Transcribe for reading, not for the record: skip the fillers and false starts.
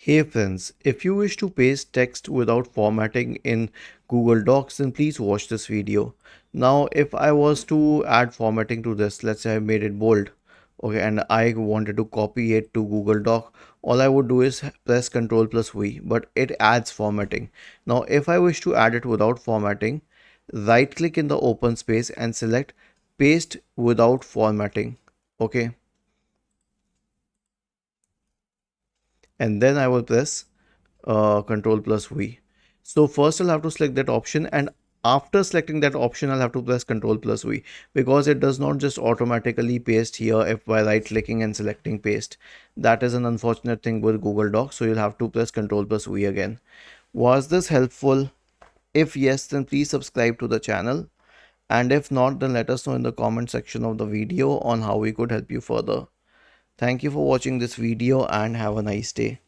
Hey friends, if you wish to paste text without formatting in Google Docs, then please watch this video. Now, if I was to add formatting to this, let's say I made it bold, okay, and I wanted to copy it to Google Doc, all I would do is press Ctrl plus V, but it adds formatting. Now, if I wish to add it without formatting, right click in the open space and select paste without formatting, okay, and then I will press Control plus V. So first I'll have to select that option, and after selecting that option I'll have to press Control plus V, because it does not just automatically paste here if by right clicking and selecting paste. That is an unfortunate thing with Google Docs, so you'll have to press Control plus V again. Was this helpful? If yes, then please subscribe to the channel, and if not, then let us know in the comment section of the video on how we could help you further. Thank you for watching this video and have a nice day.